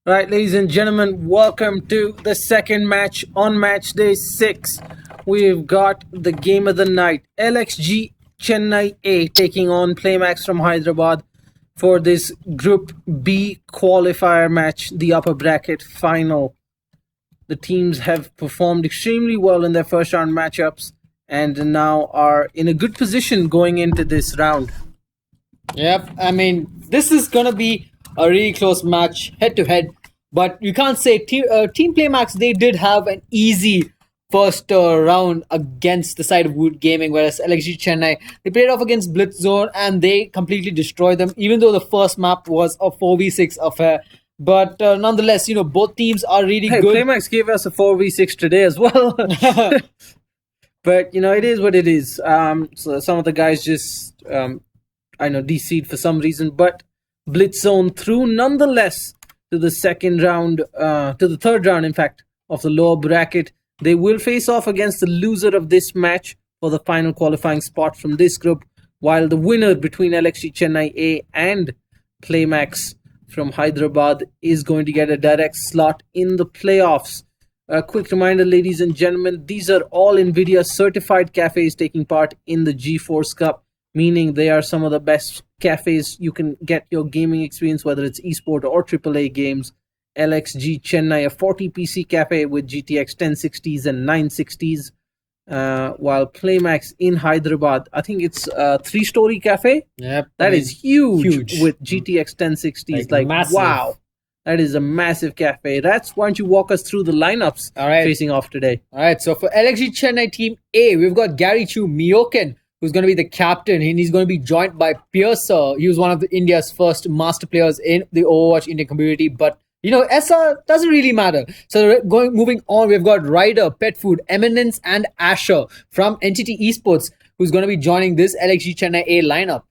Right, ladies and gentlemen, welcome to the second match on match day 6. We've got the game of the night, LXG Chennai A taking on Playmax from Hyderabad for this Group B qualifier match, the upper bracket final. The teams have performed extremely well in their first round matchups and now are in a good position going into this round. Yep, I mean, this is gonna be a really close match, head to head. But you can't say Team Playmax, they did have an easy first round against the side of Wood Gaming, whereas LXG Chennai, they played off against Blitz Zone and they completely destroyed them, even though the first map was a 4v6 affair. But nonetheless, both teams are really Hey, good. Playmax gave us a 4v6 today as well. But, it is what it is. So some of the guys just, DC'd for some reason. But Blitz Zone through nonetheless to the second round, to the third round, in fact, of the lower bracket. They will face off against the loser of this match for the final qualifying spot from this group, while the winner between LXG Chennai A and Playmax from Hyderabad is going to get a direct slot in the playoffs. A quick reminder, ladies and gentlemen, these are all NVIDIA Certified cafes taking part in the GeForce Cup, meaning they are some of the best cafes you can get your gaming experience, whether it's esport or AAA games. LXG Chennai, a 40 PC cafe with GTX 1060s and 960s, while Playmax in Hyderabad, I think it's a 3-story cafe. Yep, That is huge huge. with GTX 1060s. Like massive. wow, that is a massive cafe. RatZ, why don't you walk us through the lineups All right. facing off today? All right, so for LXG Chennai Team A, we've got Gary Chu Mioken, who's going to be the captain, and he's going to be joined by Pierce. He was one of India's first master players in the Overwatch Indian community, but SR doesn't really matter. So moving on, we've got Ryder, Pet Food, Eminence, and Asher from Entity Esports, who's going to be joining this LXG Chennai A lineup.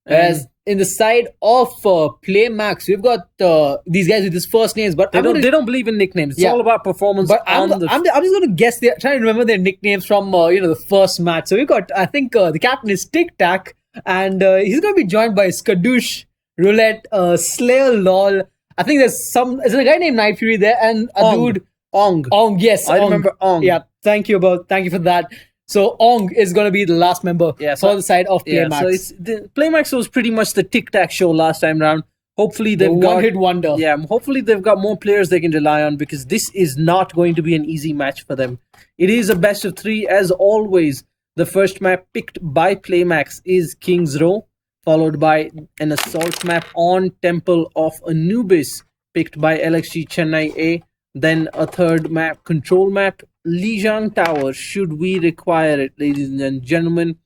Whereas in the side of Playmax, we've got these guys with these first names, but They don't believe in nicknames. It's Yeah. all about performance. But I'm just going to guess. They're trying to remember their nicknames from the first match. So we've got, I think the captain is Tic Tac, and he's going to be joined by Skadoosh, Roulette, Slayer, Lol. I think there's a guy named Night Fury there, and a dude Ong. Yes, I remember Ong. Yeah, thank you for that. So Ong is going to be the last member for the side of Playmax. So Playmax was pretty much the Tic Tac show last time round. Hopefully they've got one-hit wonder. Yeah, hopefully they've got more players they can rely on, because this is not going to be an easy match for them. It is a best of 3 as always. The first map picked by Playmax is King's Row, followed by an assault map on Temple of Anubis picked by LXG Chennai A. Then a third map, control map, Lijiang Tower, should we require it, ladies and gentlemen.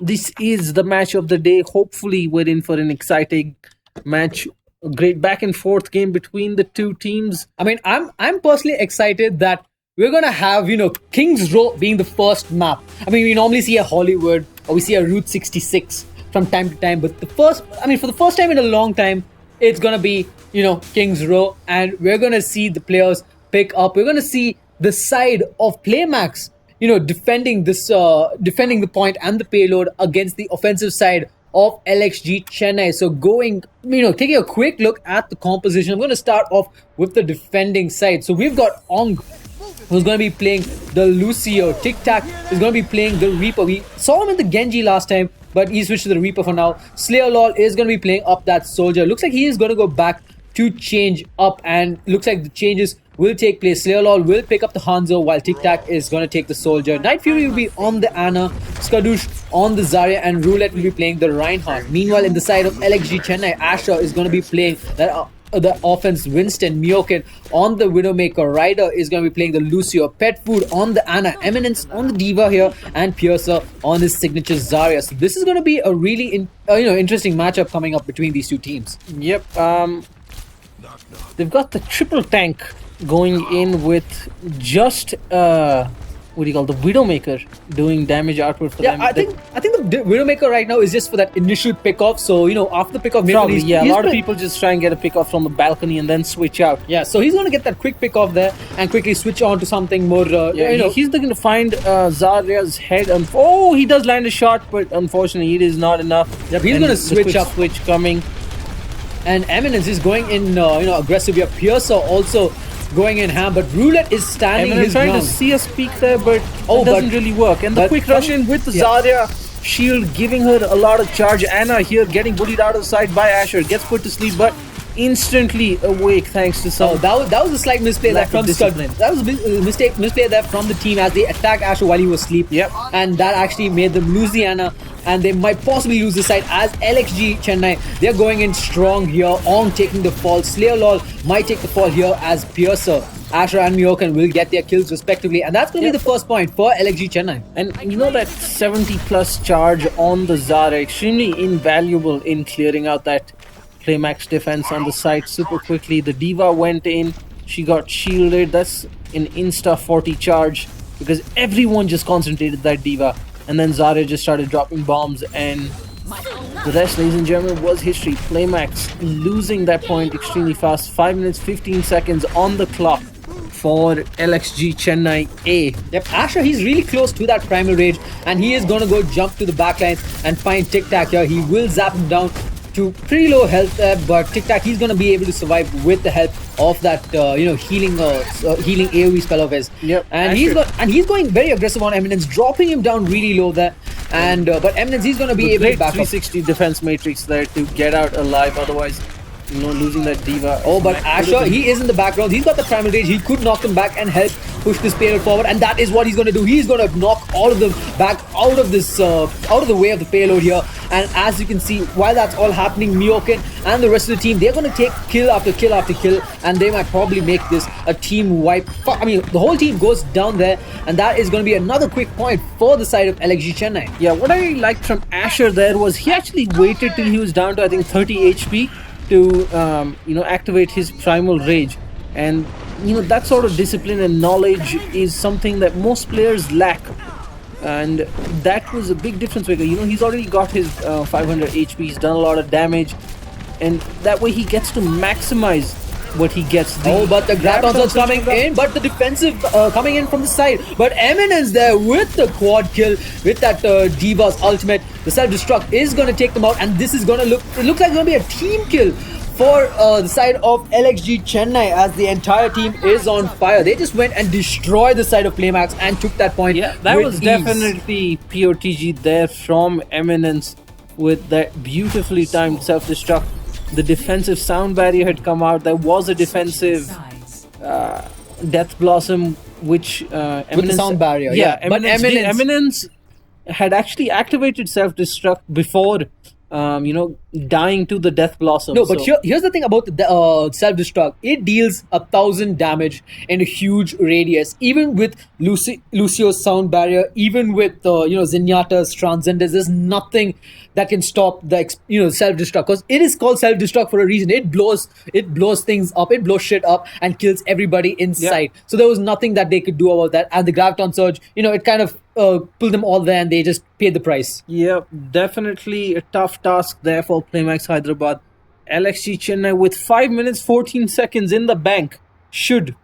This is the match of the day. Hopefully we're in for an exciting match. A great back and forth game between the two teams. I mean, I'm personally excited that we're gonna have King's Row being the first map. I mean, we normally see a Hollywood or we see a Route 66 from time to time, but for the first time in a long time, it's gonna be King's Row, and we're gonna see the players pick up. We're gonna see the side of Playmax, defending the point and the payload against the offensive side of LXG Chennai. So taking a quick look at the composition, I'm going to start off with the defending side. So we've got Ong, who's going to be playing the Lucio. Tic Tac is going to be playing the Reaper. We saw him in the Genji last time, but he switched to the Reaper for now. Slayer Lol is going to be playing up that Soldier. Looks like he is going to go back to change up, and looks like the changes will take place. Slayer Lol will pick up the Hanzo, while Tic Tac is going to take the Soldier. Night Fury will be on the Anna, Skadoosh on the Zarya, and Roulette will be playing the Reinhardt. Meanwhile, in the side of LXG Chennai, Asher is going to be playing the offense Winston. Mioken on the Widowmaker. Ryder is going to be playing the Lucio. Pet Food on the Anna. Eminence on the Diva here, and Piercer on his signature Zarya. So this is going to be a really interesting matchup coming up between these two teams. Yep. They've got the triple tank going in with just the Widowmaker doing damage output for them. I think the Widowmaker right now is just for that initial pickoff. So after the pickoff, Probably, a lot of people just try and get a pick off from the balcony and then switch out. Yeah, so he's going to get that quick pick off there and quickly switch on to something more. He's looking to find Zarya's head. He does land a shot, but unfortunately, it is not enough. Yep, he's going to switch up. Switch coming. and Eminence is going in, aggressive here. Piercer also going in ham, but Roulette is standing Eminence his trying ground. to see a peek there, but Oh, it doesn't but- really work. And the but- quick rush in with the Zarya shield giving her a lot of charge. Anna here getting bullied out of sight by Asher, gets put to sleep, but instantly awake thanks to some. Oh, that was a slight misplay there Lack from of discipline. That was a misplay there from the team as they attacked Asher while he was asleep. Yep. And that actually made them lose the Anna, and they might possibly lose the side as LXG Chennai. They're going in strong here on taking the fall. Slayer Lol might take the fall here as Piercer, Asher and Miokan will get their kills respectively, and that's going to be the first point for LXG Chennai. And you know that 70 plus charge on the Zarya, extremely invaluable in clearing out that Playmax defense on the site super quickly. The Diva went in, she got shielded. That's an insta 40 charge because everyone just concentrated that Diva, and then Zarya just started dropping bombs, and the rest, ladies and gentlemen, was history. Playmax losing that point extremely fast. 5 minutes 15 seconds on the clock for LXG Chennai A. Yep, Asher, he's really close to that primal rage, and he is going to go jump to the backline and find Tic Tac here. He will zap him down to pretty low health there, but Tic Tac, he's going to be able to survive with the help of that healing AoE spell of his. Yep, and he's going very aggressive on Eminence, dropping him down really low there. And but Eminence, he's going to be able to Great back up. 360 defense matrix there to get out alive. Otherwise, losing that Diva. Oh, but Asher, he is in the background. He's got the primal rage. He could knock them back and help push this payload forward, and that is what he's going to do. He's going to knock all of them back out of this, out of the way of the payload here. And as you can see, while that's all happening, Miokan and the rest of the team, they're going to take kill after kill after kill, and they might probably make this a team wipe. I mean, the whole team goes down there, and that is going to be another quick point for the side of LXG Chennai. Yeah, what I liked from Asher there was he actually waited till he was down to I think 30 HP to activate his primal rage, and that sort of discipline and knowledge is something that most players lack, and that was a big difference maker. He's already got his 500 HP, he's done a lot of damage, and that way he gets to maximize what he gets. But the grab console's coming in, but the defensive coming in from the side. But Eminence there with the quad kill with that Diva's ultimate. The self-destruct is going to take them out, and this is going to it looks like it's going to be a team kill for the side of LXG Chennai as the entire team is on fire. They just went and destroyed the side of Playmax and took that point. Yeah, that with was ease. definitely POTG there from Eminence with that beautifully timed self-destruct. The defensive sound barrier had come out. There was a defensive Death Blossom, which Eminence, with the sound barrier. Yeah, but Eminence had actually activated self-destruct before, dying to the Death Blossom. No, but here's the thing about the self-destruct. It deals 1,000 damage in a huge radius. Even with Lucio's sound barrier, even with Zenyatta's Transcendence, there's nothing that can stop the self-destruct, because it is called self-destruct for a reason. It blows things up, it blows shit up and kills everybody inside. So there was nothing that they could do about that. And the Graviton Surge, it kind of pulled them all there, and they just paid the price. Yeah, definitely a tough task there for Playmax Hyderabad. LXG Chennai with 5 minutes 14 seconds in the bank. Should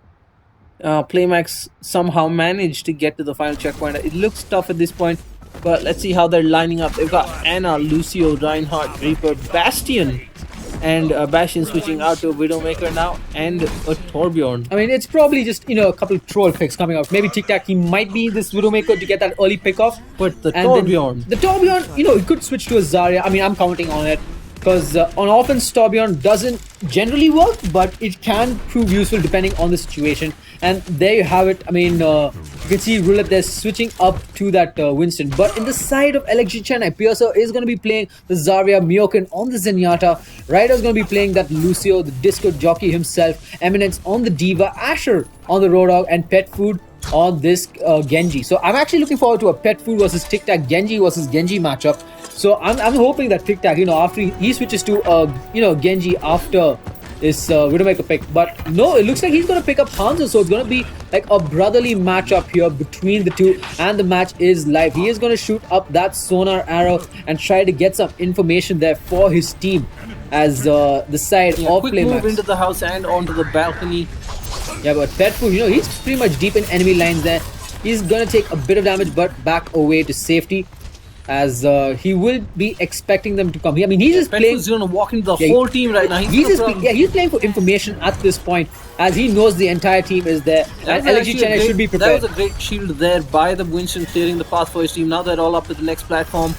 Playmax somehow manage to get to the final checkpoint? It looks tough at this point, but let's see how they're lining up. They've got Anna, Lucio, Reinhardt, Reaper, Bastion, and Bastion switching out to a Widowmaker now, and a Torbjorn. I mean, it's probably just, a couple of troll picks coming out. Maybe Tic Tac, he might be this Widowmaker to get that early pick off. But the And Torbjorn. The Torbjorn, he could switch to a Zarya. I mean, I'm counting on it. Because on offense, Torbjorn doesn't generally work, but it can prove useful depending on the situation. And there you have it. I mean, you can see Roulette there switching up to that Winston. But in the side of LXG Chennai, Piercer is going to be playing the Zarya, Miokan on the Zenyatta. Ryder's going to be playing that Lucio, the disco jockey himself. Eminence on the Diva, Asher on the Roadhog, and Pet Food on this Genji. So I'm actually looking forward to a Pet Food versus Tic Tac, Genji versus Genji matchup. So I'm hoping that Tic Tac, after he switches to Genji after this Widowmaker pick. But no, it looks like he's going to pick up Hanzo. So it's going to be like a brotherly matchup here between the two, and the match is live. He is going to shoot up that sonar arrow and try to get some information there for his team as the side of Quick Playmax. move into the house and onto the balcony. Yeah, but Pet Food, he's pretty much deep in enemy lines there. He's gonna take a bit of damage, but back away to safety. as he will be expecting them to come. I mean, he's just playing. Petfood's gonna walk into the Yeah, whole team right now. He's playing for information at this point, as he knows the entire team is there, and LXG Chennai should be prepared. That was a great shield there by the Winston, clearing the path for his team. Now they're all up to the next platform.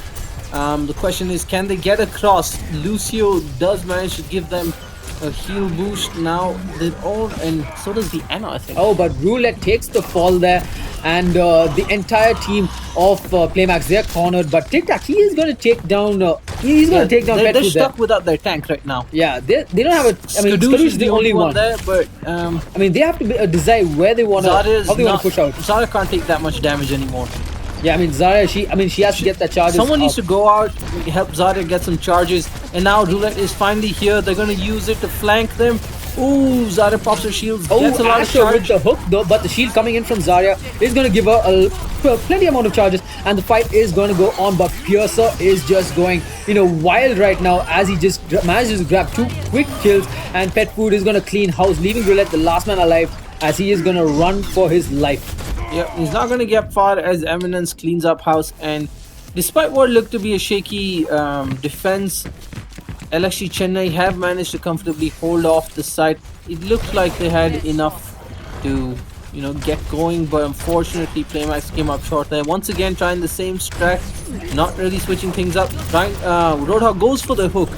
The question is, can they get across? Lucio does manage to give them a heal boost. Now they're all, and so does the Anna, I think. Oh, but Roulette takes the fall there, and the entire team of Playmax, they're cornered. But Tic Tac, he is going to take down. He's going to take down. They're stuck without their tank right now. Yeah, they don't have a. I mean, Skadoosh is the only one there, but I mean, they have to decide where they want to, how they want to push out. Zara can't take that much damage anymore. Yeah, I mean, Zarya, she has to get that charges. Someone needs to go out, help Zarya get some charges. And now Roulette is finally here. They're going to use it to flank them. Ooh, Zarya pops her shields, gets a lot of charge. With the hook though, but the shield coming in from Zarya is going to give her a plenty amount of charges, and the fight is going to go on. But Piercer is just going, wild right now, as he just manages to grab 2 quick kills, and Pet Food is going to clean house, leaving Roulette the last man alive, as he is going to run for his life. Yeah, he's not going to get far as Eminence cleans up house, and despite what looked to be a shaky defense, LXG Chennai have managed to comfortably hold off the site. It looked like they had enough to, get going, but unfortunately Playmax came up short there. Once again trying the same strat, not really switching things up. Roadhog goes for the hook,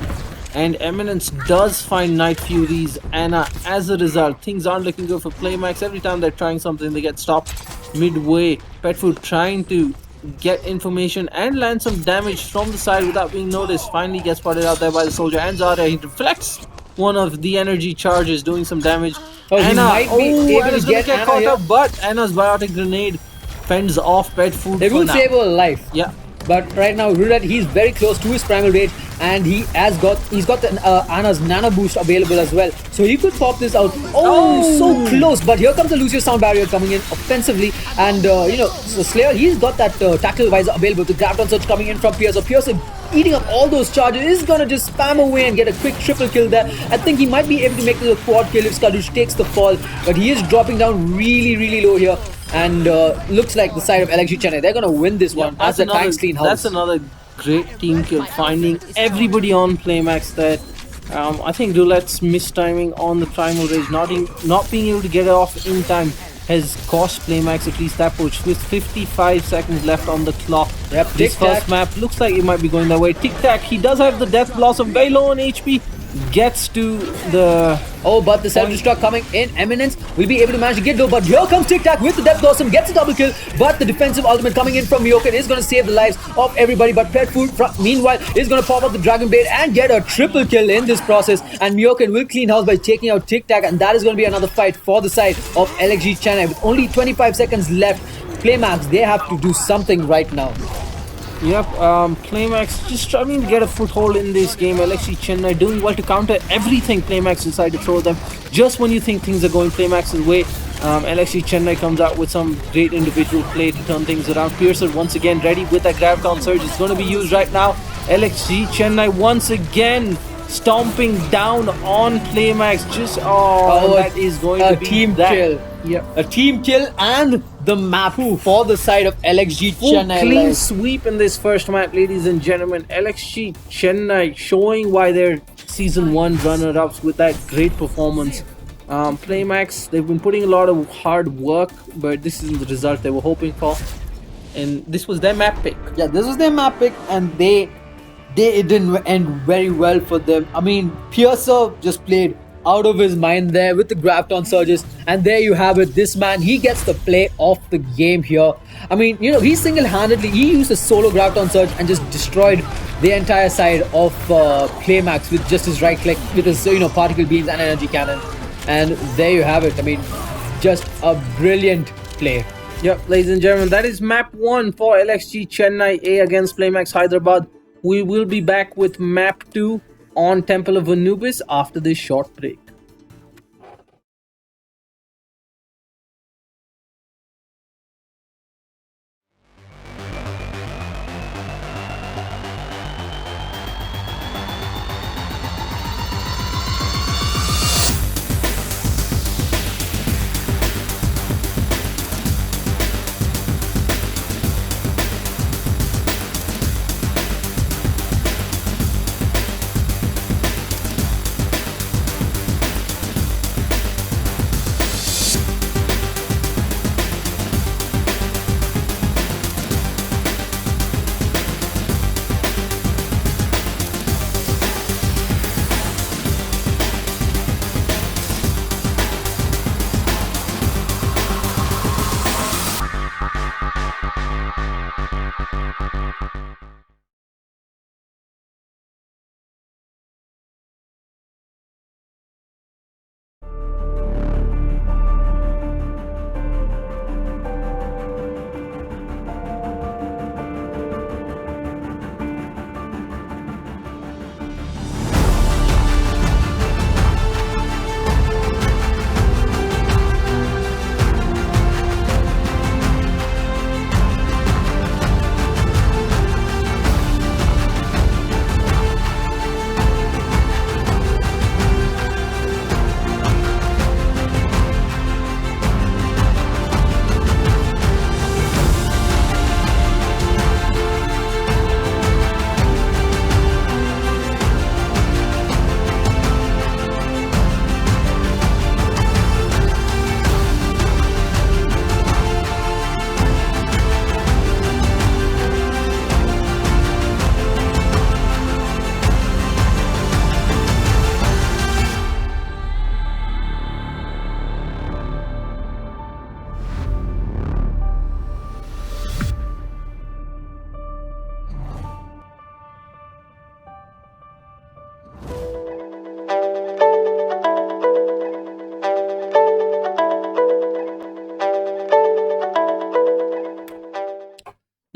and Eminence does find Night Fury's Anna. As a result, things aren't looking good for Playmax. Every time they're trying something, they get stopped midway. Petfood trying to get information and land some damage from the side without being noticed. Finally gets spotted out there by the soldier, and Zarya, he deflects one of the energy charges, doing some damage. Anna's gonna get caught up, but Anna's biotic grenade fends off Petfood. They will save her life. Yeah. But right now, Roulette, he's very close to his primal rage, and he's got the Anna's nano boost available as well, so he could pop this out. So close! But here comes the Lucio sound barrier coming in offensively, and so Slayer, he's got that tactical visor available. The Graviton Surge coming in from Pierce. Pierce eating up all those charges, is gonna just spam away and get a quick triple kill there. I think he might be able to make this a quad kill if Skadoosh takes the fall, but he is dropping down really low here. And looks like the side of LXG Chennai, they're gonna win this one as the tanks clean house. That's another great team kill, finding everybody on Playmax there. I think Roulette's mistiming on the primal rage, not being able to get it off in time, has cost Playmax at least that push, with 55 seconds left on the clock. Yep, this first map looks like it might be going that way. Tic Tac, he does have the death blossom, very low on HP, gets to the... but the self-destruct coming in. Eminence will be able to manage to get low, but here comes Tic Tac with the Death Blossom, gets a double kill, but the defensive ultimate coming in from Myoken is going to save the lives of everybody. But Pet Food, meanwhile, is going to pop up the Dragon Blade and get a triple kill in this process, and Myoken will clean house by taking out Tic Tac, and that is going to be another fight for the side of LXG Chennai. With only 25 seconds left, Playmax, they have to do something right now. Yep, Playmax just struggling to get a foothold in this game. LXG Chennai doing well to counter everything Playmax decided to throw them. Just when you think things are going Playmax's way, LXG Chennai comes out with some great individual play to turn things around. Piercer once again ready with that Graviton Surge. It's going to be used right now. LXG Chennai once again stomping down on Playmax. That is going to be a team kill. Yep. A team kill and the map for the side of LXG Chennai. Clean sweep in this first map, ladies and gentlemen. LXG Chennai showing why they're Season 1 runner-ups with that great performance. Playmax, they've been putting a lot of hard work, but this isn't the result they were hoping for. And this was their map pick. Yeah, this was their map pick, and it didn't end very well for them. I mean, Piercer just played out of his mind there with the Graviton Surges, and there you have it. This man, he gets the play of the game here. I mean, he single-handedly, he used a solo Graviton Surge and just destroyed the entire side of Playmax with just his right click, with his particle beams and energy cannon. And there you have it. I mean, just a brilliant play. Yep, ladies and gentlemen, that is map 1 for LXG Chennai A against Playmax Hyderabad. We will be back with map 2 on Temple of Anubis after this short break.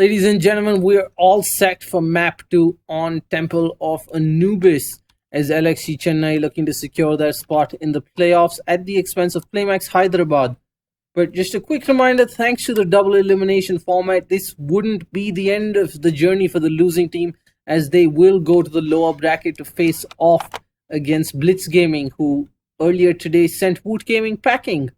Ladies and gentlemen, we're all set for map 2 on Temple of Anubis as LXG Chennai looking to secure their spot in the playoffs at the expense of Playmax Hyderabad. But just a quick reminder, thanks to the double elimination format, this wouldn't be the end of the journey for the losing team, as they will go to the lower bracket to face off against Blitz Gaming, who earlier today sent Woot Gaming packing.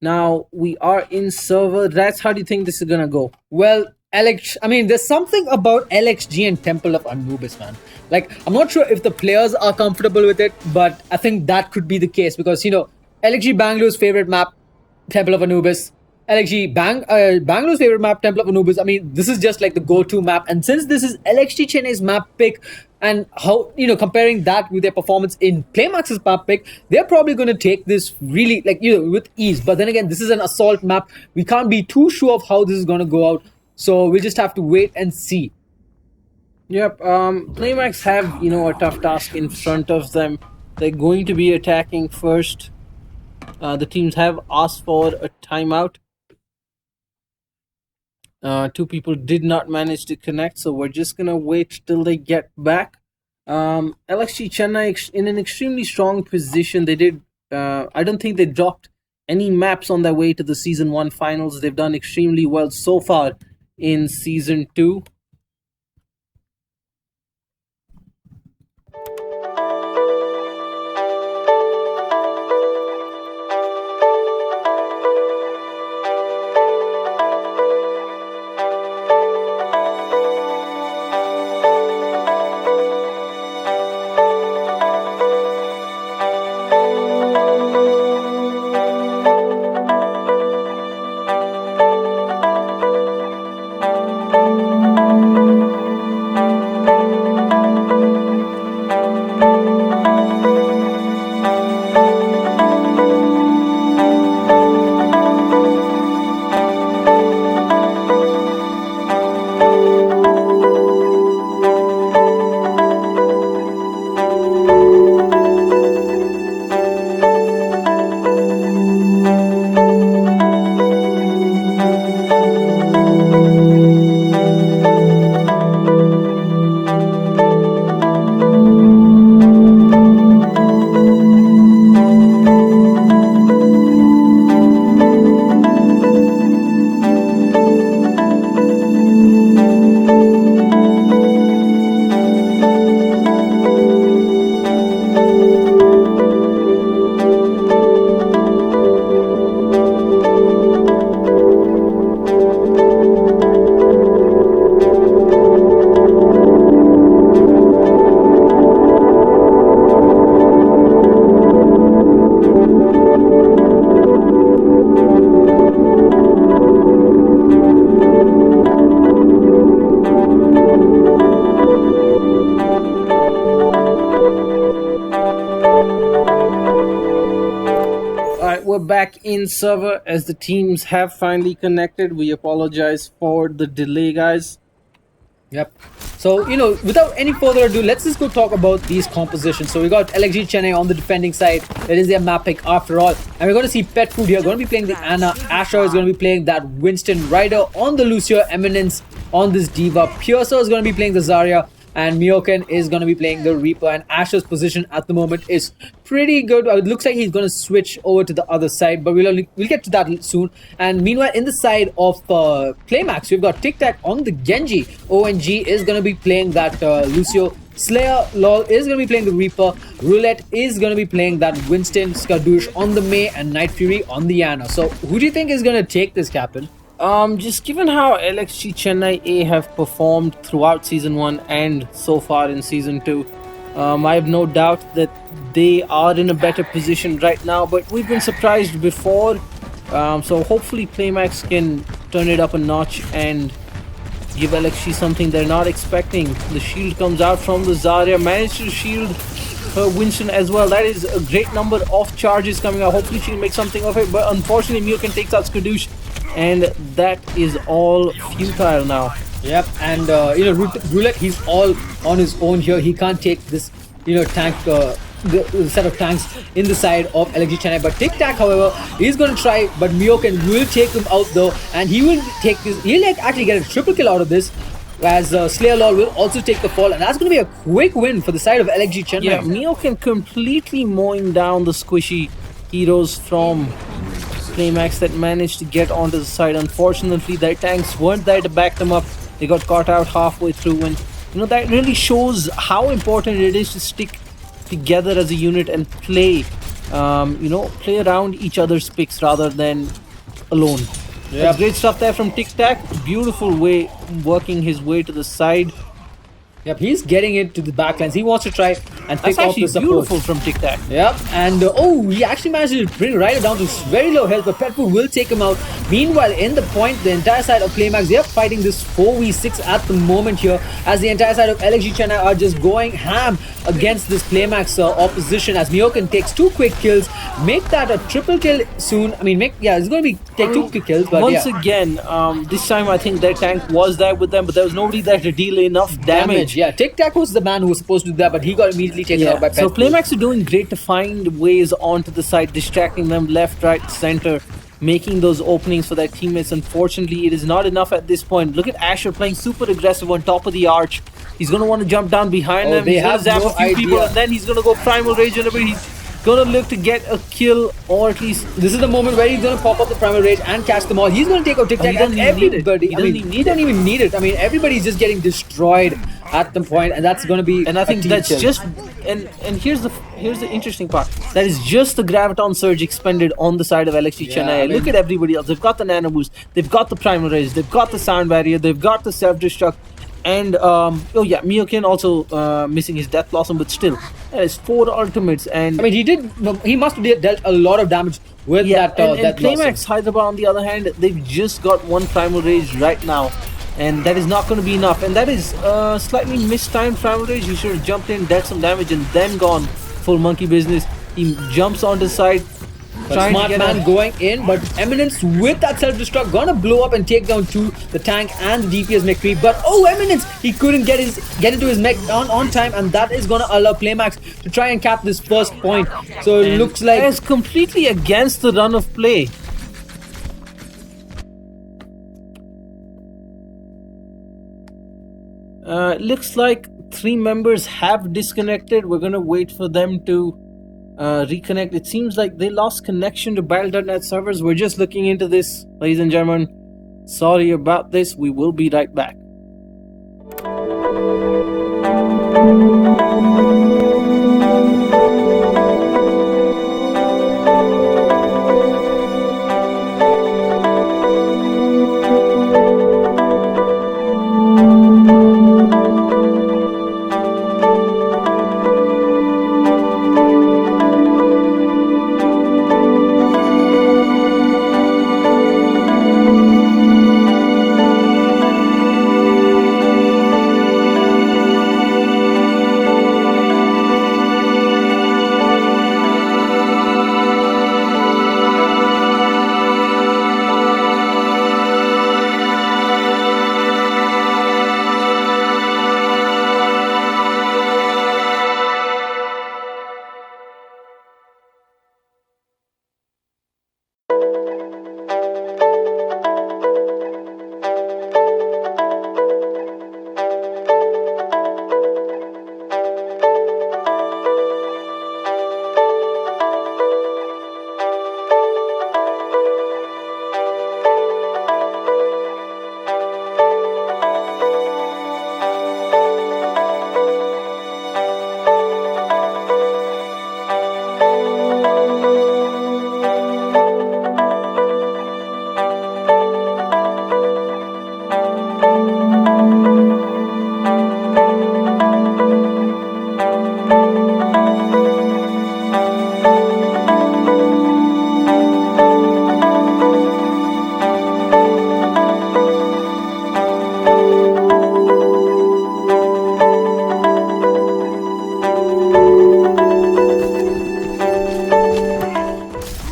Now we are in server. RatZ, how do you think this is gonna go? Well, there's something about LXG and Temple of Anubis, man. Like, I'm not sure if the players are comfortable with it, but I think that could be the case because, LXG Bangalore's favorite map, Temple of Anubis. Bangalore's favorite map, Temple of Anubis. I mean, this is just like the go-to map. And since this is LXG Chennai's map pick, and how, comparing that with their performance in Playmax's map pick, they're probably going to take this really, with ease. But then again, this is an assault map. We can't be too sure of how this is going to go out. So we'll just have to wait and see. Yep, Playmax have, a tough task in front of them. They're going to be attacking first. The teams have asked for a timeout. Two people did not manage to connect, so we're just gonna wait till they get back. LXG Chennai in an extremely strong position. They did. I don't think they dropped any maps on their way to the Season 1 finals. They've done extremely well so far in Season 2. We're back in server as the teams have finally connected. We apologize for the delay, guys. Yep. So, without any further ado, let's just go talk about these compositions. So we got LXG Chennai on the defending side. That is their map pick after all. And we're going to see Pet Food here. Going to be playing the Anna. Asher is going to be playing that Winston. Ryder on the Lucio. Eminence on this Diva. Piercer is going to be playing the Zarya. And Mioken is going to be playing the Reaper. And Asher's position at the moment is pretty good. It looks like he's going to switch over to the other side. But we'll get to that soon. And meanwhile, in the side of Playmax, we've got Tic Tac on the Genji. ONG is going to be playing that Lucio. Slayer Lol is going to be playing the Reaper. Roulette is going to be playing that Winston. Skadoosh on the May. And Night Fury on the Ana. So who do you think is going to take this, Captain? Just given how LXG Chennai A have performed throughout Season 1 and so far in Season 2, I have no doubt that they are in a better position right now, but we've been surprised before, so hopefully Playmax can turn it up a notch and give LXG something they're not expecting. The shield comes out from the Zarya, managed to shield her Winston as well. That is a great number of charges coming out. Hopefully she'll make something of it, but unfortunately Mioken takes out Skadoosh. And that is all futile now. Yep, and Roulette, he's all on his own here. He can't take this, tank set of tanks in the side of LXG Chennai. But Tic Tac, however, is going to try, but Mioken will take him out though, and he will take this. He'll actually get a triple kill out of this. As Slayer Lord will also take the fall, and that's going to be a quick win for the side of LXG Chennai. Yeah, Mioken completely mowing down the squishy heroes from Playmax that managed to get onto the side. Unfortunately, their tanks weren't there to back them up. They got caught out halfway through, and that really shows how important it is to stick together as a unit and play, play around each other's picks rather than alone. Yep. That's great stuff there from Tic Tac. Beautiful way, working his way to the side. Yep, he's getting it to the backlines. He wants to try and pick off the support. That's beautiful from Tic Tac. Yep, and he actually managed to bring Ryder down to very low health, but Petfood will take him out. Meanwhile, in the point, the entire side of Playmax, they're fighting this 4v6 at the moment here, as the entire side of LXG Chennai are just going ham against this Playmax opposition, as Mioken takes 2 quick kills, make that a triple kill soon. I mean, it's going to take 2 quick kills, but once again, this time I think their tank was there with them, but there was nobody there to deal enough damage. Yeah, Tic Tac was the man who was supposed to do that, but he got immediately taken out by Petfood. So Playmax are doing great to find ways onto the side, distracting them left, right, center, making those openings for their teammates. Unfortunately, it is not enough at this point. Look at Asher playing super aggressive on top of the arch. He's going to want to jump down behind them. They have zap no a few idea. people, and then he's going to go Primal Rage on everybody. He's going to look to get a kill, or at least this is the moment where he's going to pop up the Primal Rage and catch them all. He's going to take out Tic Tac and everybody. He don't even need it. I mean, everybody's just getting destroyed at the point, and that's going to be. And I think that's just. And here's the interesting part. That is just the Graviton Surge expended on the side of LXG Chennai. Look at everybody else. They've got the Nano Boost. They've got the Primal Rage. They've got the Sound Barrier. They've got the Self-Destruct. And Mioken also missing his Death Blossom, but still, that is 4 ultimates. And I mean, he must have dealt a lot of damage with that. And that Playmax Hyderabad, on the other hand, they've just got 1 Primal Rage right now, and that is not going to be enough. And that is slightly mistimed Primal Rage. He should have jumped in, dealt some damage, and then gone full monkey business. He jumps on the side. Smart man going in, but Eminence with that self-destruct gonna blow up and take down the tank and the DPS mech creep. But Eminence, he couldn't get into his mech on time, and that is gonna allow Playmax to try and cap this first point. So it looks like it's completely against the run of play. Looks like 3 members have disconnected. We're gonna wait for them to reconnect. It seems like they lost connection to Battle.net servers. We're just looking into this, ladies and gentlemen. Sorry about this. We will be right back.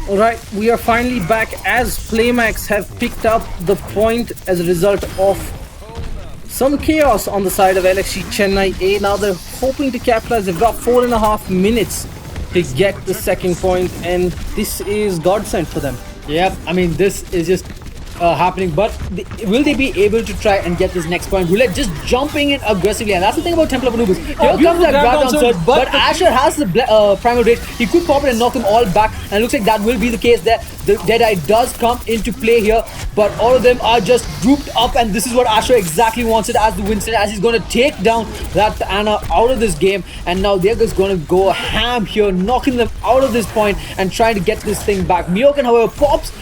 Alright, we are finally back as Playmax have picked up the point as a result of some chaos on the side of LXG Chennai A. Now they're hoping to capitalize. They've got 4.5 minutes to get the second point, and this is godsend for them. Yep, I mean, this is just happening, but will they be able to try and get this next point? Roulette just jumping in aggressively, and that's the thing about Temple of Anubis. Here comes that grab down surge, but Asher has the primal rage. He could pop it and knock them all back, and it looks like that will be the case there. The Deadeye does come into play here, but all of them are just grouped up, and this is what Asher exactly wants it as the Winston, as he's going to take down that Anna out of this game, and now they're just going to go ham here, knocking them out of this point and trying to get this thing back. Myoken, however, pops,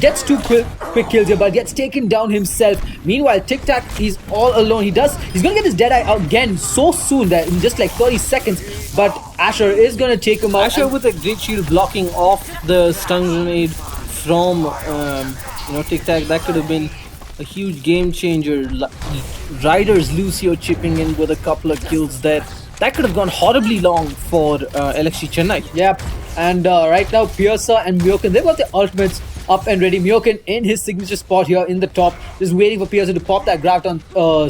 gets two quick kills here, but gets taken down himself. Meanwhile, Tic Tac, he's all alone. He's going to get his Deadeye out again so soon that in just like 30 seconds, but Asher is going to take him out. Asher with a great shield blocking off the stun grenade from Tic Tac. That could have been a huge game changer. Riders Lucio chipping in with a couple of kills there. That could have gone horribly long for LXG Chennai. Yep, and right now Piercer and Myoken, they've got the ultimates up and ready. Myoken in his signature spot here in the top, just waiting for Piercer to pop that Graviton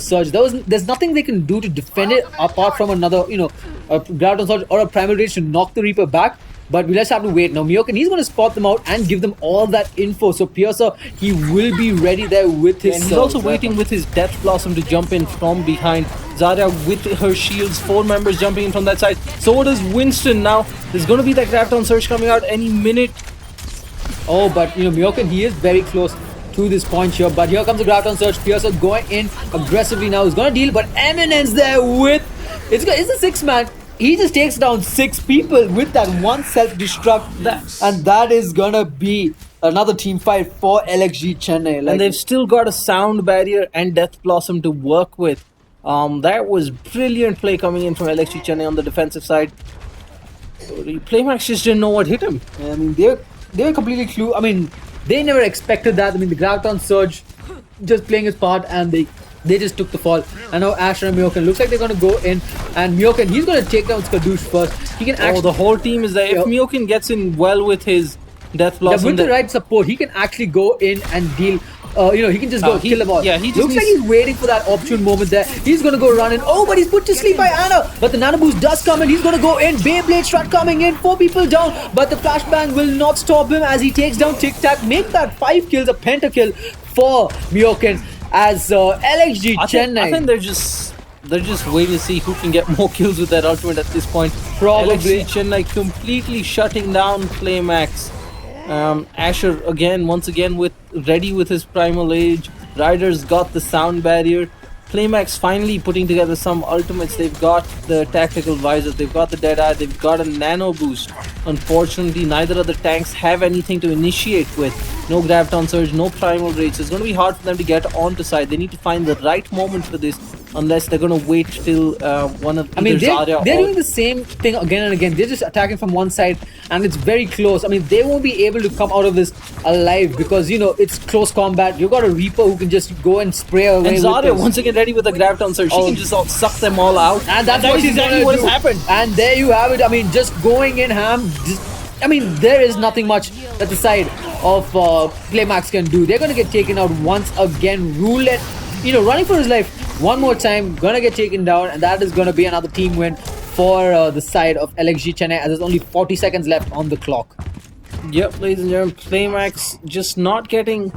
surge. There's nothing they can do to defend it apart from another, a Graviton surge or a primal rage to knock the Reaper back. But we just have to wait now. Myoken, he's going to spot them out and give them all that info. So Piercer, he will be ready there with his and he's also waiting with his Death Blossom to jump in from behind. Zarya with her shields, 4 members jumping in from that side. So does Winston now. There's going to be that Graviton surge coming out any minute. Oh, but Myoken, he is very close to this point here. But here comes the Graviton surge. Piercer going in aggressively now. He's going to deal, but Eminence there with... It's a 6-man. He just takes down 6 people with that one self-destruct. And that is going to be another team fight for LXG Chennai. And they've still got a sound barrier and Death Blossom to work with. That was brilliant play coming in from LXG Chennai on the defensive side. Playmax just didn't know what hit him. I mean, they were completely clue. I mean, they never expected that. I mean, the Graviton surge just playing his part, and they just took the fall. And now Asher and Myoken, looks like they're going to go in, and Myoken, he's going to take down Skadoosh first. He can actually... the whole team is there. If Myoken gets in well with his Death Blossom... with the right support, he can actually go in and deal... he can just go kill them all. Yeah, he just looks like he's waiting for that opportune moment there. He's going to go run in. Oh, but he's put to sleep by Anna. But the Nano Boost does come in. He's going to go in. Beyblade Strut coming in. 4 people down. But the Flashbang will not stop him as he takes down Tic Tac. Make that 5 kills a pentakill for Myoken as LXG Chennai. I think they're just waiting to see who can get more kills with that ultimate at this point. Probably. LXG Chennai completely shutting down Playmax. Asher once again ready with his primal age. Riders got the sound barrier. Playmax finally putting together some ultimates. They've got the tactical visors, they've got the Deadeye, they've got a nano boost. Unfortunately, neither of the tanks have anything to initiate with. No Graviton Surge, no Primal Rage. So it's going to be hard for them to get onto side. They need to find the right moment for this, unless they're going to wait till one of they're doing the same thing again and again. They're just attacking from one side, and it's very close. I mean, they won't be able to come out of this alive because, it's close combat. You've got a Reaper who can just go and spray away. And Zarya, once again, ready with the Graviton Surge. She can just suck them all out. And that's what exactly what has happened. And there you have it. I mean, just going in ham. There is nothing much that the side of Playmax can do. They're going to get taken out once again. Roulette, running for his life one more time, going to get taken down, and that is going to be another team win for the side of LXG Chennai as there's only 40 seconds left on the clock. Yep, ladies and gentlemen, Playmax just not getting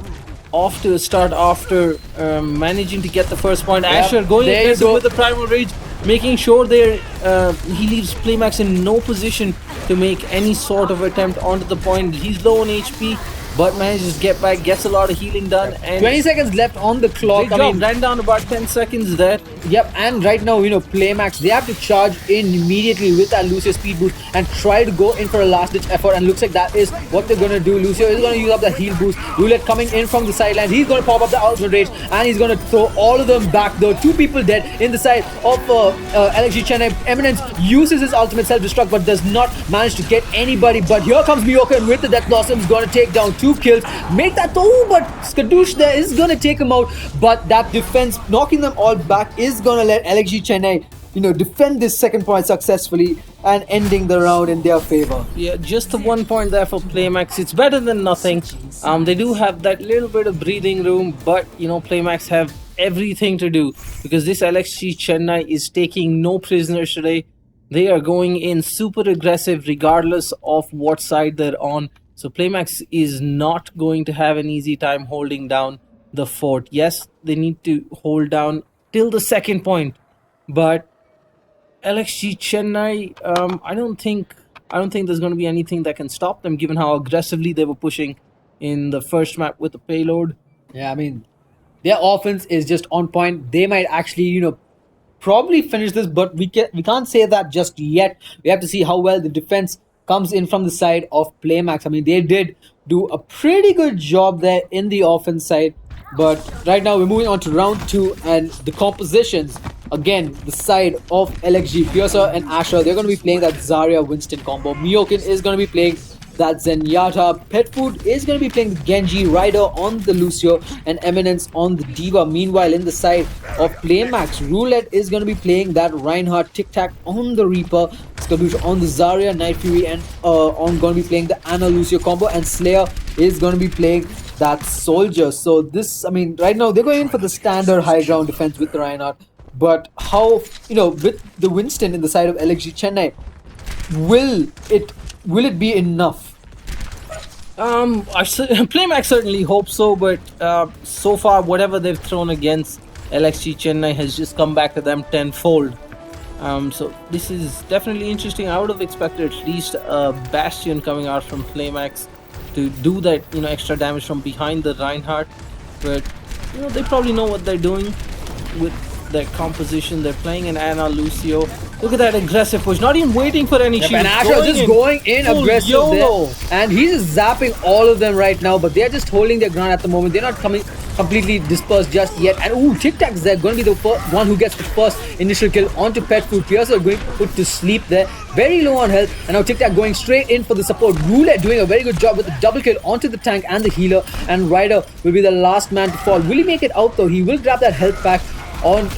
off to a start after managing to get the first point. Yep. Asher going aggressive with the Primal Rage, making sure he leaves Playmax in no position to make any sort of attempt onto the point. He's low on HP, but manages to get back, gets a lot of healing done. And 20 seconds left on the clock. Ran down about 10 seconds there. Yep, and right now, Playmax, they have to charge in immediately with that Lucio speed boost and try to go in for a last-ditch effort, and looks like that is what they're going to do. Lucio is going to use up the heal boost. Roulette coming in from the sidelines. He's going to pop up the ultimate rage, and he's going to throw all of them back. There are 2 people dead in the side of LXG Chennai. Eminence uses his ultimate self-destruct, but does not manage to get anybody. But here comes Myoken with the Death Blossom. He's going to take down 2 kills. Make that... Oh, but Skadoosh there is going to take him out. But that defense, knocking them all back, is going to let LXG Chennai, defend this second point successfully and ending the round in their favor. Yeah, just the 1 point there for Playmax. It's better than nothing. They do have that little bit of breathing room, but, Playmax have everything to do because this LXG Chennai is taking no prisoners today. They are going in super aggressive regardless of what side they're on. So Playmax is not going to have an easy time holding down the fort. Yes, they need to hold down till the second point, but LXG Chennai, I don't think there's going to be anything that can stop them, given how aggressively they were pushing in the first map with the payload. Yeah, I mean, their offense is just on point. They might actually, probably finish this, but we can't say that just yet. We have to see how well the defense comes in from the side of Playmax. I mean, they did do a pretty good job there in the offense side. But right now we're moving on to round two and the compositions. Again, the side of LXG, Piercer and Asher, they're going to be playing that Zarya Winston combo. Miyokin is going to be playing that Zenyatta. Pet Food is going to be playing the Genji, Ryder on the Lucio, and Eminence on the Diva. Meanwhile, in the side of Playmax, Roulette is going to be playing that Reinhardt, Tic Tac on the Reaper, Skabush on the Zarya, Night Fury, and on going to be playing the Ana Lucio combo, and Slayer is going to be playing that Soldier. So this, I mean, right now they're going in for the standard high ground defense with the Reinhardt. But how, with the Winston in the side of LXG Chennai, will it be enough? Playmax certainly hope so, but so far whatever they've thrown against LXG Chennai has just come back to them tenfold. So this is definitely interesting. I would have expected at least a Bastion coming out from Playmax to do that, extra damage from behind the Reinhardt. But they probably know what they're doing with their composition. They're playing an Ana Lucio. Look at that aggressive push, not even waiting for any shield. And Asher just going in aggressive there. And he's just zapping all of them right now, but they're just holding their ground at the moment. They're not coming completely dispersed just yet. And Tic Tac's there, going to be the one who gets the first initial kill onto Pet Food. Piercer going put to sleep there, very low on health. And now Tic Tac going straight in for the support. Roulette doing a very good job with the double kill onto the tank and the healer. And Ryder will be the last man to fall. Will he make it out though? He will grab that health back on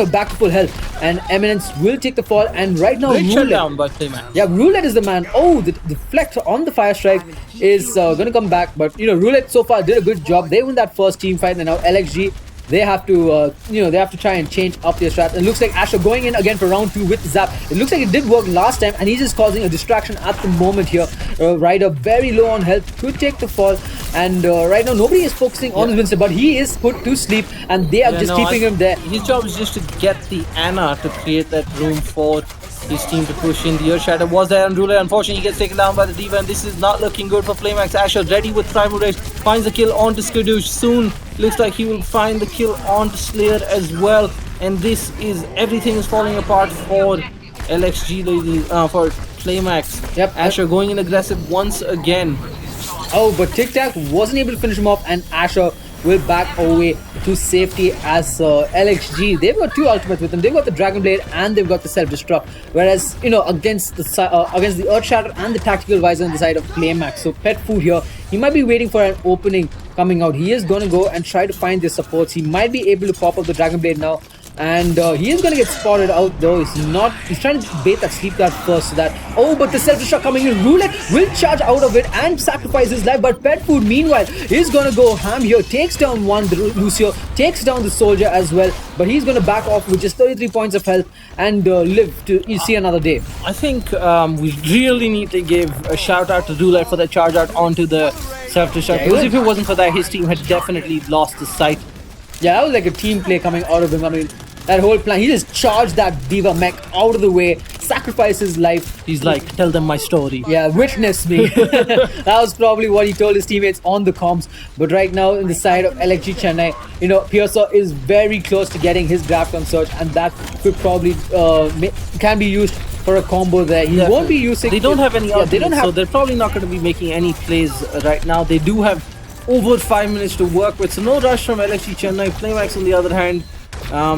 back to full health, and Eminence will take the fall. And right now, great shutdown by Playmax. Yeah, Roulette is the man. Oh, the deflect on the fire strike is going to come back, but Roulette so far did a good job. They win that first team fight, and now LXG, they have to they have to try and change up their strat. It looks like Asher going in again for round 2 with Zap. It looks like it did work last time, and he's just causing a distraction at the moment here. Ryder very low on health, could take the fall, and right now nobody is focusing on his Winston, but he is put to sleep, and they are just keeping him there. His job is just to get the Ana to create that room for his team to push in. The Earth Shatter was there, and Roulette unfortunately gets taken down by the Diva, and this is not looking good for Playmax. Asher ready with Primal Rage, finds the kill onto Skadoosh. Soon looks like he will find the kill onto Slayer as well, and this is, everything is falling apart for LXG, for Playmax. Yep. Asher going in aggressive once again. Oh, but Tic Tac wasn't able to finish him off, and Asher will back away to safety as LXG. They've got 2 ultimates with them. They've got the Dragon Blade and they've got the Self-Destruct. Whereas, against the Earth Shatter and the Tactical Visor on the side of Playmax. So Pet Food here, he might be waiting for an opening coming out. He is going to go and try to find their supports. He might be able to pop up the Dragon Blade now. And he is going to get spotted out though. He's trying to bait that sleep guard first, so that, but the Self-Destruct coming in. Roulette will charge out of it and sacrifice his life, but Pet Food meanwhile is going to go ham here, takes down one, the Lucio, takes down the Soldier as well, but he's going to back off with just 33 points of health and live to see another day. I think we really need to give a shout out to Roulette for that charge out onto the Self-Destruct, because if it wasn't for that, his team had definitely lost the sight. Yeah, that was like a team play coming out of him. I mean, that whole plan, he just charged that Diva mech out of the way, sacrificed his life. He's like, tell them my story. Yeah, witness me. That was probably what he told his teammates on the comms. But right now, in the side of LXG Chennai, Piercer is very close to getting his Grafton Surge, and that could probably can be used for a combo there. He won't be using. They don't have any ultimates, so they're probably not going to be making any plays right now. They do have over 5 minutes to work with, so no rush from LXG Chennai. Playmax on the other hand,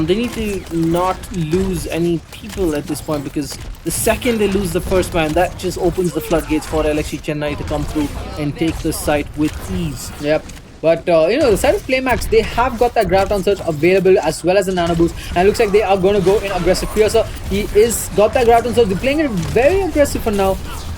they need to not lose any people at this point, because the second they lose the first man, that just opens the floodgates for LXG Chennai to come through and take the site with ease. Yep. But the side of Playmax, they have got that Graviton Surge available as well as the Nano Boost, and it looks like they are going to go in aggressive. Piercer, he is got that Graviton Surge. They're playing it very aggressive for now,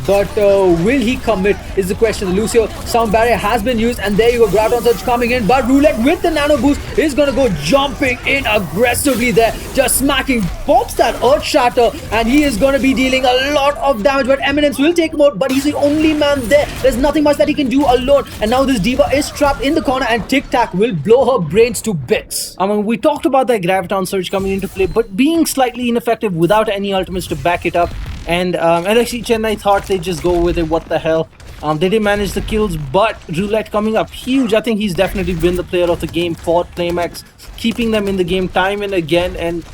but will he commit is the question. The Lucio sound barrier has been used, and there you go, Graviton Surge coming in, but Roulette with the nano boost is gonna go jumping in aggressively there, just smacking, pops that Earth Shatter, and he is gonna be dealing a lot of damage, but Eminence will take him out, but he's the only man there. There's nothing much that he can do alone, and now this Diva is trapped in the corner, and Tic Tac will blow her brains to bits. I mean, we talked about that Graviton Surge coming into play, but being slightly ineffective without any ultimates to back it up. And LXG Chennai thought they'd just go with it. What the hell? They did manage the kills, but Roulette coming up huge. I think he's definitely been the player of the game for Playmax, keeping them in the game time and again. And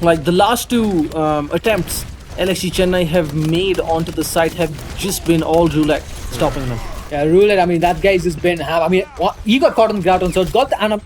like the last two attempts LXG Chennai have made onto the site have just been all Roulette stopping them. Yeah, Roulette, I mean, that guy's just been... I mean, he got caught on the Graviton Surge, got the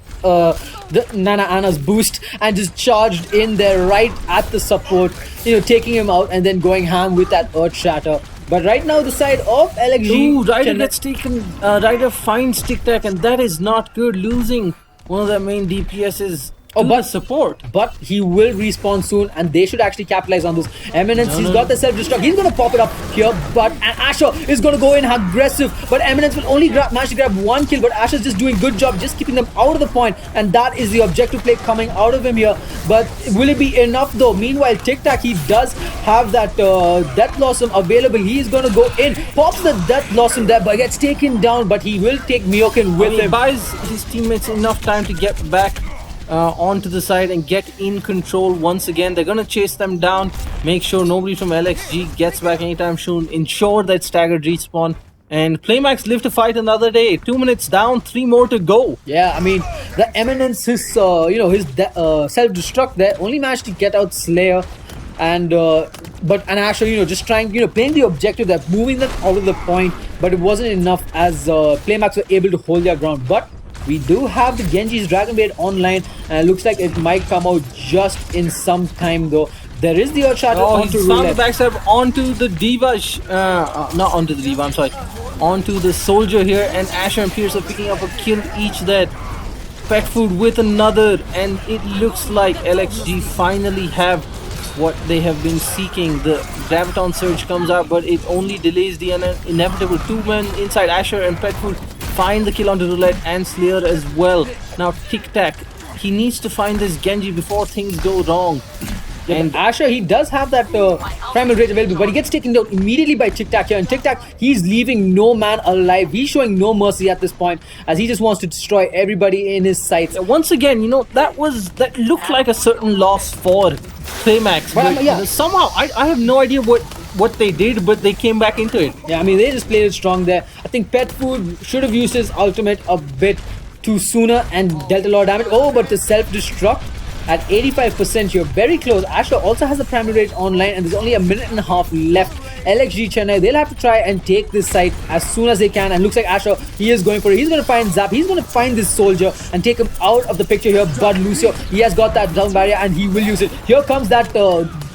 Nana Anna's boost, and just charged in there right at the support, you know, taking him out and then going ham with that Earth Shatter. But right now, the side of LXG... Ooh, Ryder gets taken. Ryder finds Tic Tac, and that is not good. Losing one of their main DPSs. But support. But he will respawn soon, and they should actually capitalize on this. Eminence, he's got the self-destruct. He's going to pop it up here, but Asher is going to go in aggressive. But Eminence will only manage to grab one kill, but Asher's just doing good job, just keeping them out of the point, and that is the objective play coming out of him here. But will it be enough though? Meanwhile, Tic Tac, he does have that Death Blossom available. He is going to go in, pops the Death Blossom there, but gets taken down, but he will take Myokin with him. Buys his teammates enough time to get back onto the side and get in control once again. They're gonna chase them down, make sure nobody from LXG gets back anytime soon, ensure that staggered respawn, and Playmax live to fight another day. 2 minutes down, 3 more to go. Yeah, I mean, the Eminence, his self-destruct there only managed to get out Slayer, and Asher, you know, just trying, you know, playing the objective there, moving them out of the point, but it wasn't enough as Playmax were able to hold their ground. But we do have the Genji's Dragon Blade online, and it looks like it might come out just in some time though. There is the Earth Shatter onto Roulette. The backstab onto the Diva, not onto the Diva, I'm sorry, onto the Soldier here, and Asher and Pierce are picking up a kill each there. Pet Food with another, and it looks like LXG finally have what they have been seeking. The Graviton Surge comes out, but it only delays the inevitable. 2 men inside. Asher and Pet Food find the kill onto Roulette and Slayer as well. Now Tic Tac, he needs to find this Genji before things go wrong. Yeah, and Asher, he does have that primal rage available, but he gets taken down immediately by Tic Tac here. And Tic Tac, he's leaving no man alive. He's showing no mercy at this point, as he just wants to destroy everybody in his sights. Once again, you know, that looked like a certain loss for Playmax. But somehow, I have no idea what they did, but they came back into it. Yeah, I mean, they just played it strong there. I think Pet Food should have used his ultimate a bit too sooner and dealt a lot of damage. Oh, but the self-destruct at 85%, you're very close. Asher also has the primary rage online, and there's only a minute and a half left. LXG Chennai, they'll have to try and take this site as soon as they can, and looks like Asher, he is going for it. He's going to find Zap, he's going to find this Soldier and take him out of the picture here. But Lucio, he has got that down barrier and he will use it. Here comes that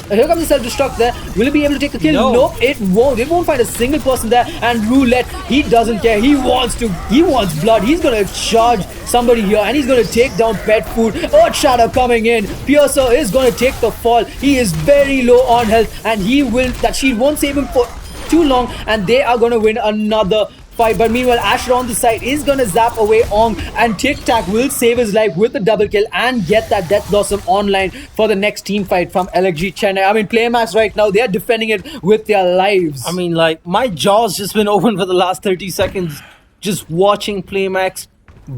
here comes the self-destruct there. Will he be able to take the kill? No. Nope, it won't. They won't find a single person there. And Roulette, he doesn't care. He wants blood. He's gonna charge somebody here, and he's gonna take down Pet Food. Earth Shatter coming in. Piercer is gonna take the fall. He is very low on health, and that shield won't save him for too long, and they are gonna win another fight. But meanwhile, Asher on the side is gonna zap away Ong, and Tic Tac will save his life with the double kill and get that Death Blossom online for the next team fight from LXG Chennai. I mean, Playmax right now, they are defending it with their lives. I mean, like, my jaw's just been open for the last 30 seconds just watching Playmax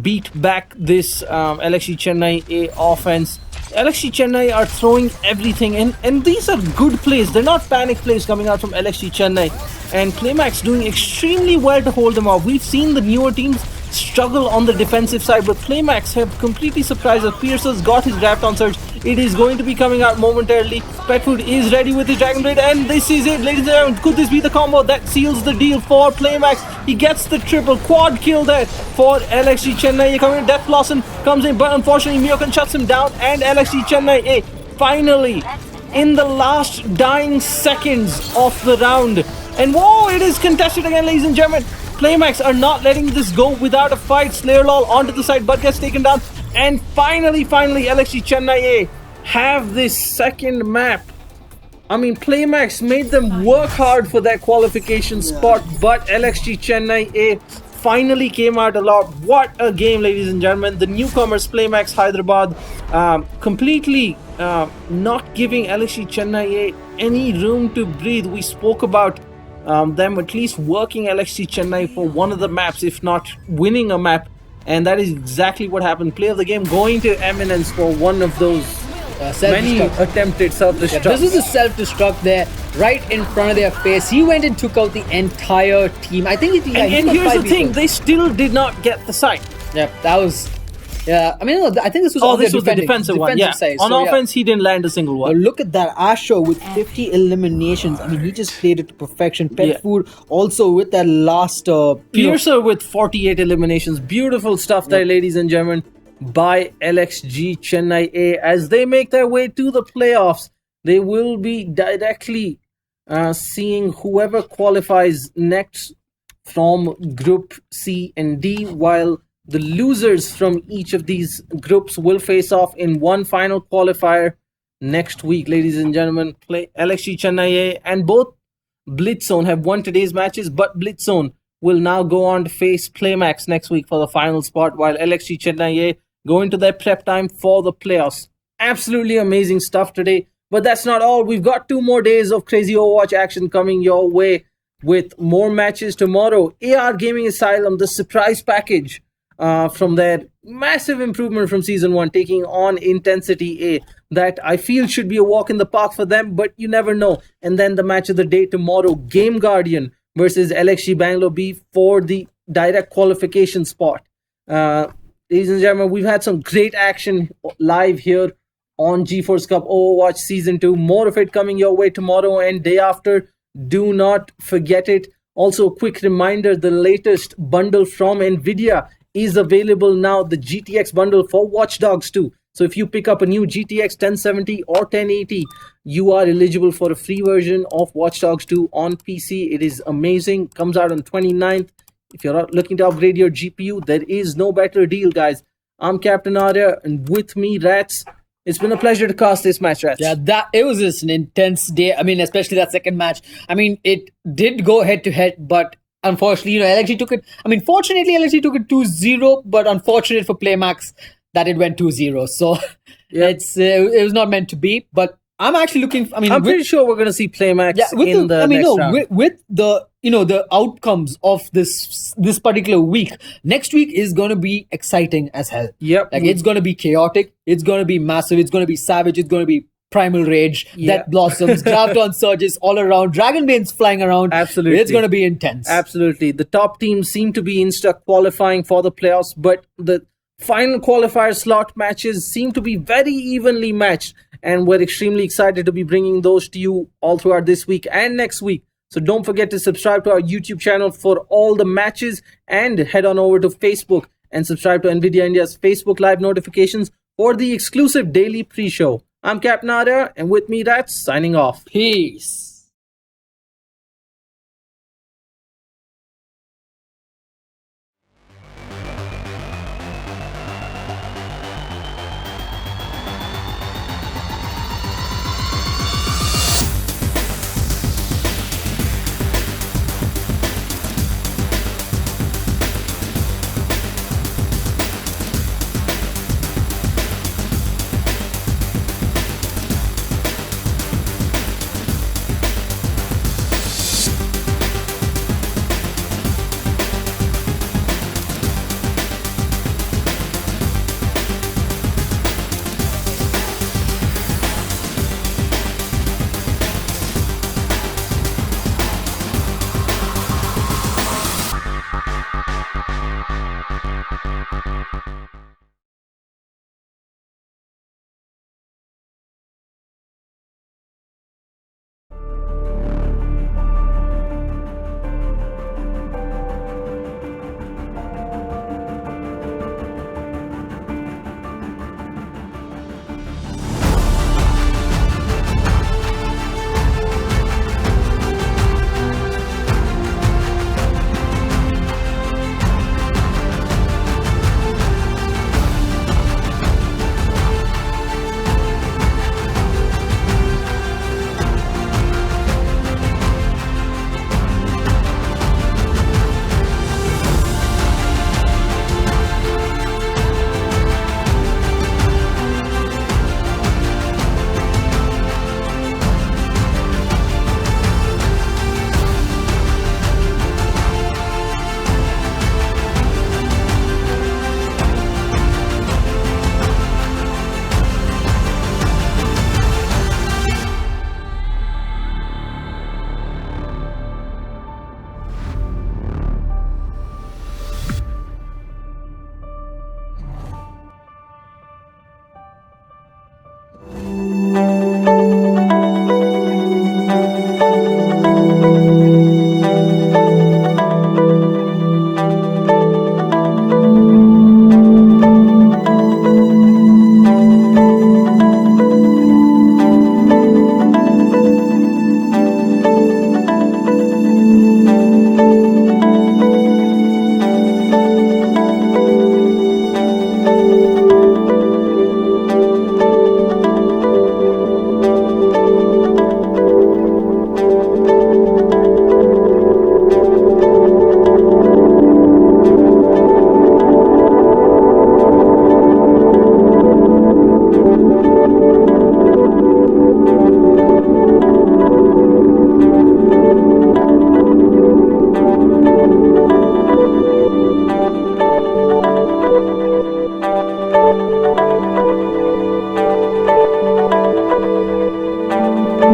beat back this LXG Chennai offense. LXG Chennai are throwing everything, and these are good plays. They're not panic plays coming out from LXG Chennai, and Playmax doing extremely well to hold them off. We've seen the newer teams struggle on the defensive side, but Playmax have completely surprised us. Piercer's got his Graviton Surge. It is going to be coming out momentarily. Pet Food is ready with his Dragon Blade, and this is it, ladies and gentlemen. Could this be the combo that seals the deal for Playmax? He gets the triple quad kill there for LXG Chennai. Coming in, Death Blossom comes in, but unfortunately Myokan shuts him down, and LXG Chennai finally in the last dying seconds of the round. And whoa, it is contested again, ladies and gentlemen. Playmax are not letting this go without a fight. Slayer Lol onto the side, but gets taken down. And finally, LXG Chennai have this second map I mean, Playmax made them work hard for their qualification spot, but LXG Chennai A finally came out a lot. What a game, ladies and gentlemen. The newcomers, Playmax Hyderabad, completely not giving LXG Chennai A any room to breathe. We spoke about them at least working LXG Chennai for one of the maps, if not winning a map. And that is exactly what happened. Play of the game going to eminence for one of those many attempted self-destruct. This was a self-destruct there, right in front of their face. He went and took out the entire team. I think he and here's the thing, they still did not get the site. Yeah, that was... Yeah, I mean, I think this was this was the defensive one. Yeah. Side. On offense, he didn't land a single one. But look at that, Asher with 50 eliminations. I mean, he just played it to perfection. Pet Food also with that last... Piercer with 48 eliminations. Beautiful stuff there, ladies and gentlemen, by LXG Chennai A. As they make their way to the playoffs, they will be directly seeing whoever qualifies next from Group C and D, while the losers from each of these groups will face off in one final qualifier next week, ladies and gentlemen. LXG Chennai A and both Blitzone have won today's matches, but Blitzone will now go on to face Playmax next week for the final spot, while LXG Chennai A go into their prep time for the playoffs. Absolutely amazing stuff today, but that's not all. We've got 2 more days of crazy Overwatch action coming your way with more matches tomorrow. AR Gaming Asylum, the surprise package from their massive improvement from Season 1, taking on Intensity A. That I feel should be a walk in the park for them, but you never know. And then the match of the day tomorrow, Game Guardian versus LXG Bangalore B for the direct qualification spot. Ladies and gentlemen, we've had some great action live here on GeForce Cup Overwatch Season 2. More of it coming your way tomorrow and day after. Do not forget it. Also, a quick reminder, the latest bundle from NVIDIA is available now, the GTX bundle for Watch Dogs 2. So if you pick up a new GTX 1070 or 1080, you are eligible for a free version of Watch Dogs 2 on PC. It is amazing. Comes out on 29th. If you're looking to upgrade your GPU, there is no better deal, guys. I'm Captain Arya, and with me, RatZ. It's been a pleasure to cast this match, RatZ. Yeah, it was just an intense day. I mean, especially that second match. I mean, it did go head-to-head, but unfortunately, LXG took it. I mean, fortunately, LXG took it 2-0, but unfortunate for Playmax that it went 2-0. So it was not meant to be. But I'm actually looking. I'm pretty sure we're going to see Playmax in the next round. With the the outcomes of this particular week, next week is going to be exciting as hell. Yep, like it's going to be chaotic. It's going to be massive. It's going to be savage. It's going to be Primal Rage, Death Blossoms, Graviton Surges all around, Dragon Banes flying around. Absolutely. It's going to be intense. Absolutely. The top teams seem to be insta qualifying for the playoffs, but the final qualifier slot matches seem to be very evenly matched, and we're extremely excited to be bringing those to you all throughout this week and next week. So don't forget to subscribe to our YouTube channel for all the matches, and head on over to Facebook and subscribe to NVIDIA India's Facebook Live notifications for the exclusive daily pre-show. I'm Captain Arya, and with me, RatZ, signing off. Peace.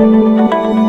Bye.